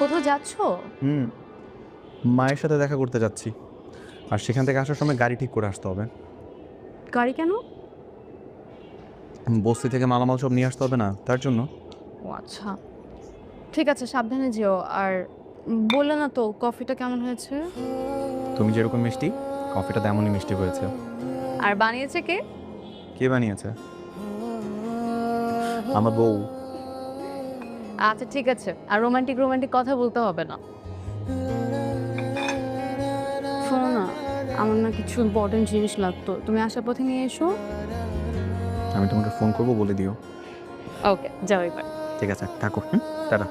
কোথাও যাচ্ছো? হুম, মায়ের সাথে দেখা করতে যাচ্ছি। আর সেখান থেকে আসার সময় গাড়ি ঠিক করে আসতে হবে। গাড়ি কেন? বস্তি থেকে মালামাল সব নিয়ে আসতে হবে না, তার জন্য। ও আচ্ছা, ঠিক আছে, সাবধানে যেও। আর বললে না তো কফিটা কেমন হয়েছে? তুমি যেরকম মিষ্টি, কফিটা তেমনই মিষ্টি হয়েছে। আর বানিয়েছে কে? কে বানিয়েছে? আমার বউ। আচ্ছা ঠিক আছে, আর রোমান্টিক রোমান্টিক কথা বলতে হবে না। শোনো না, আমার না কিছু ইম্পর্টেন্ট জিনিস লাগতো, তুমি আসার পথে নিয়ে এসো। আমি তোমাকে ফোন করবো, বলে দিও। ওকে, যাও এবার। ঠিক আছে, থাকো। হুম, টাটা।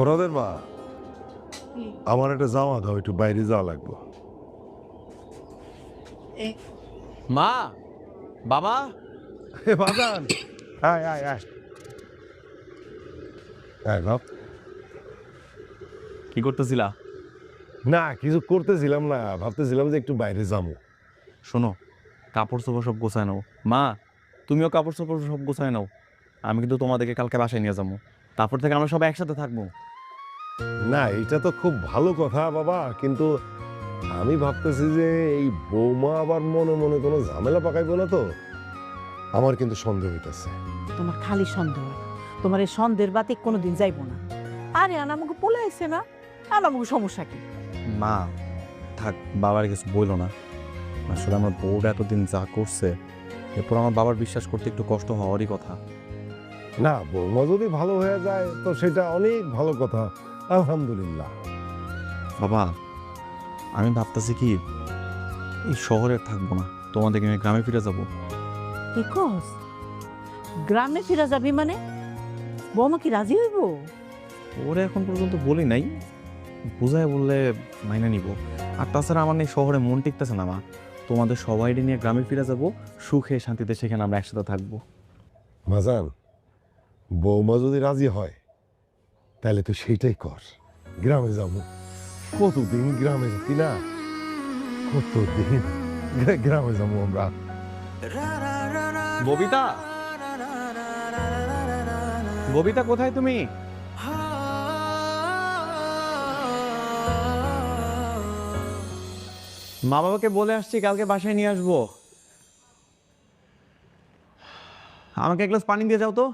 ওরাদের মা, আমার একটা জামা দাও, একটু বাইরে যাওয়া লাগবে। মা, বাবা, বাজান, আয় আয় আয় আয় বাপ। কি করতেছিলা? না, কিছু করতেছিলাম না, ভাবতেছিলাম যে একটু বাইরে যাবো। শোনো, কাপড় চোপড় সব গোছায় নাও। মা, তুমিও কাপড় চোপড় সব গোছায় নাও। আমি কিন্তু তোমাদেরকে কালকে বাসায় নিয়ে যাবো। তারপর থেকে আমরা সব একসাথে থাকবো। না, এটা তো খুব ভালো কথা বাবা, কিন্তু আমি ভাবতেছি যে এই বৌমা আবার মনে মনে কোনো ঝামেলা পাকাইবো না তো। আমার কিন্তু সন্দেহ হইতেছে। তোমার খালি সন্দেহ, তোমার এই সন্দেহের বাতি কোনোদিন যাইব না। আরে আমাকে বলে আইছে না, আমাকে সমস্যা কি? মা, থাক, বাবার কিছু বইলো না। আসলে আমার বউটা এতদিন যা করছে, এরপর আমার বাবার বিশ্বাস করতে একটু কষ্ট হওয়ারই কথা। না, বৌমা যদি ভালো হয়ে যায় তো সেটা অনেক ভালো কথা, আলহামদুলিল্লাহ। বাবা, আমি ভাবতেছি কি, এই শহরে থাকবো না, তোমাদেরকে নিয়ে গ্রামে ফিরে যাব। কি কস? গ্রামে ফিরা যাবি মানে? বৌমা কি রাজি হইব? ওরে এখন পর্যন্ত বলি নাই, বুঝায় বললে মাইনে নিব। আর তাছাড়া আমার এই শহরে মন টিকতেছে না মা। তোমাদের সবাই নিয়ে গ্রামে ফিরে যাব, সুখে শান্তিতে সেখানে আমরা একসাথে থাকবো। মাজান, বৌমা যদি রাজি হয় তাহলে তো সেইটাই কর, গ্রামে যাব। কতদিন গ্রামে যেতি না, কতদিন গ্রামে যাবো আমরা। ববিতা, ববিতা কোথায় তুমি? মা বাবাকে বলে আসছি কালকে বাসায় নিয়ে আসবো। আমাকে এক গ্লাস পানি দিয়ে যাও তো।